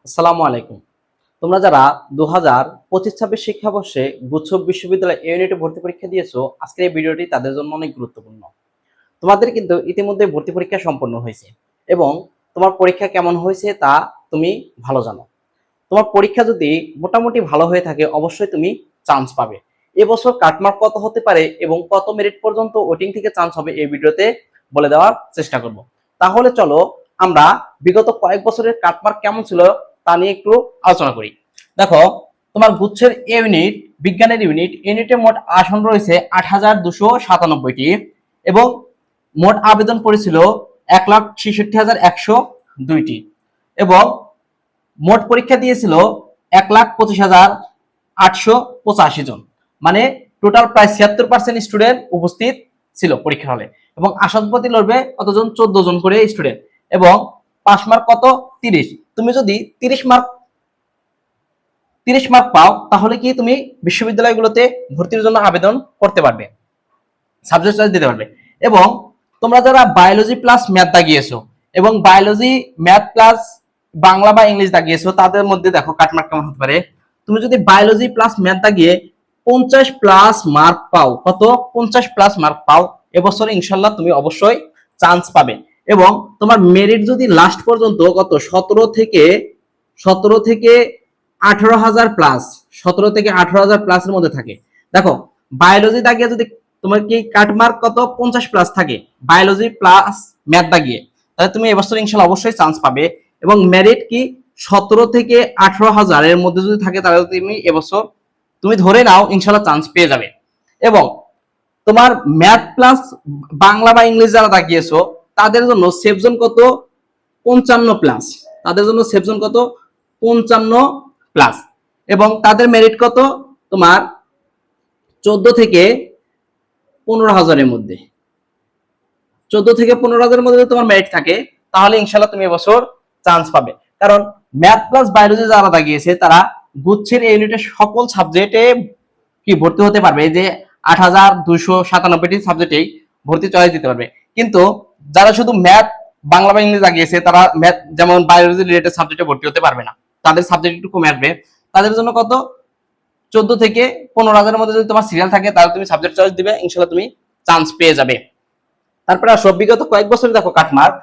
আসসালামু আলাইকুম। তোমরা যারা 2025-26 শিক্ষাবর্ষে গুচ্ছ বিশ্ববিদ্যালয় ইউনিটে ভর্তি পরীক্ষা দিয়েছো, আজকের এই ভিডিওটি তাদের জন্য অনেক গুরুত্বপূর্ণ। তোমাদের কিন্তু ইতিমধ্যে ভর্তি পরীক্ষা সম্পন্ন হয়েছে এবং তোমার পরীক্ষা কেমন হয়েছে তা তুমি ভালো জানো। তোমার পরীক্ষা যদি মোটামুটি ভালো হয়ে থাকে, অবশ্যই তুমি চান্স পাবে। এবছর কাটমার্ক কত হতে পারে এবং কত মেরিট পর্যন্ত ওয়েটিং থেকে চান্স হবে এই ভিডিওতে বলে দেওয়ার চেষ্টা করব। তাহলে চলো আমরা বিগত কয়েক বছরের কাটমার্ক কেমন ছিল তা নিয়ে একটু আলোচনা করি। দেখো, তোমার গুচ্ছের ইউনিট, বিজ্ঞানের ইউনিটে মোট আসন রয়েছে ৮,২৯৭টি এবং মোট আবেদন পড়েছিল ১,৬৬,১০২টি এবং মোট পরীক্ষা দিয়েছিল ১,২৫,৮৮৫ জন, মানে টোটাল প্রায় ৭৬% স্টুডেন্ট উপস্থিত ছিল পরীক্ষা হলে এবং আসন প্রতি লড়বে কতজন, ১৪ জন করে স্টুডেন্ট এবং পাস মার্ক কত, ৩০। তুমি যদি ৩০ মার্ক পাও তাহলে কি তুমি বিশ্ববিদ্যালয়গুলোতে ভর্তির জন্য আবেদন করতে পারবে, সাবজেক্ট চয়েস দিতে পারবে। এবং তোমরা যারা বায়োলজি প্লাস ম্যাথ দাগিয়েছো এবং বায়োলজি ম্যাথ প্লাস বাংলা বা ইংলিশ দাগিয়েছো, তাদের মধ্যে দেখো কাটমার্ক কেমন হতে পারে। তুমি যদি বায়োলজি প্লাস ম্যাথ দাগিয়ে 50 প্লাস মার্ক পাও, কত, 50 প্লাস মার্ক পাও, এবছরে ইনশাল্লাহ তুমি অবশ্যই চান্স পাবে। এবং তোমার মেরিট যদি লাস্ট পর্যন্ত কত 17 থেকে 18,000 প্লাস, 17 থেকে 18,000 প্লাসের মধ্যে থাকে। দেখো, বায়োলজি দাগিয়ে যদি তোমার কি কাটমার্ক কত 50 প্লাস থাকে বায়োলজি প্লাস ম্যাথ দাগিয়ে, তাহলে তুমি এবছর ইনশাল্লাহ অবশ্যই চান্স পাবে। এবং মেরিট কি 17 থেকে 18,000 এর মধ্যে যদি থাকে তাহলে তুমি এবছর তুমি ধরে নাও ইনশাল্লাহ চান্স পেয়ে যাবে। এবং তোমার ম্যাথ প্লাস বাংলা বা ইংলিশ যারা দাগিয়েছো তাদের জন্য সেভজন কত, 55 প্লাস, তাদের জন্য সেভজন কত, 55 প্লাস। এবং তাদের মেরিট কত, তোমার 14 থেকে 15,000 মধ্যে, 14 থেকে 15,000 মধ্যে তোমার মেরিট থাকে, তাহলে ইনশাল্লাহ তুমি এবছর চান্স পাবে। কারণ ম্যাথ প্লাস বায়োলজি যারা দাগিয়েছে তারা গুচ্ছের ইউনিটের সকল সাবজেক্টে কি ভর্তি হতে পারবে, যে 8,297টি সাবজেক্টেই ভর্তি চয়েস দিতে পারবে। কিন্তু যারা শুধু ম্যাথ বাংলা বা ইংলিশ দাগিয়েছে তারা ম্যাথ যেমন বায়োলজি রিলেটেড সাবজেক্টে ভর্তি হতে পারবে না, তাদের সাবজেক্ট একটু কমে আসবে। তাদের জন্য কত, 14 থেকে 15,000 মধ্যে যদি তোমার সিরিয়াল থাকে তাহলে তুমি সাবজেক্ট চয়েস দিবে, ইনশাল্লাহ তুমি চান্স পেয়ে যাবে। তারপরে আসো বিগত কয়েক বছরে দেখো কাটমার্ক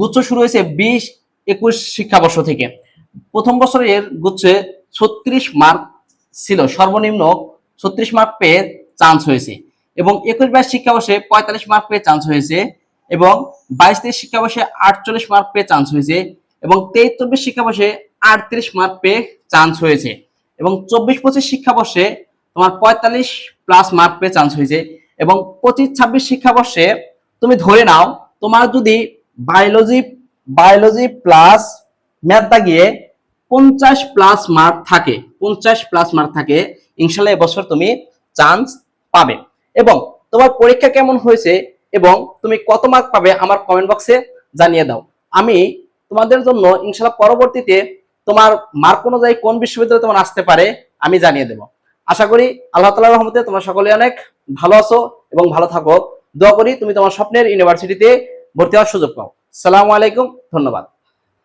গুচ্ছ শুরু হয়েছে 20-21 শিক্ষাবর্ষ থেকে। প্রথম বছরের গুচ্ছে 36 মার্ক ছিল, সর্বনিম্ন 36 মার্ক পেয়ে চান্স হয়েছে এবং 21-22 শিক্ষাবর্ষে 45 মার্ক পেয়ে চান্স হয়েছে এবং 22-23 শিক্ষাবর্ষে 48 মার্ক পেয়ে চান্স হয়েছে এবং 23-24 শিক্ষাবর্ষে 38 মার্ক পেয়ে চান্স হয়েছে এবং 24-25 শিক্ষাবর্ষে তোমার 45 প্লাস মার্ক পেয়ে চান্স হয়েছে এবং 25-26 শিক্ষাবর্ষে তুমি ধরে নাও তোমার যদি বায়োলজি প্লাস ম্যাথ দাগিয়ে 50 প্লাস মার্ক থাকে, 50 প্লাস মার্ক থাকে, ইনশাল্লাহ এবছর তুমি চান্স পাবে। এবং তোমার পরীক্ষা কেমন হয়েছে এবং তুমি কত মার্ক পাবে আমার কমেন্ট বক্সে জানিয়ে দাও। আমি তোমাদের জন্য ইনশাল্লাহ পরবর্তীতে তোমার মার্ক অনুযায়ী কোন বিশ্ববিদ্যালয়ে তোমার আসতে পারে আমি জানিয়ে দেব। আশা করি আল্লাহ তাআলার রহমতে তোমরা সকলে অনেক ভালো আছো এবং ভালো থাকো। দোয়া করি তুমি তোমার স্বপ্নের ইউনিভার্সিটিতে ভর্তি হওয়ার সুযোগ পাও। আসসালামু আলাইকুম, ধন্যবাদ।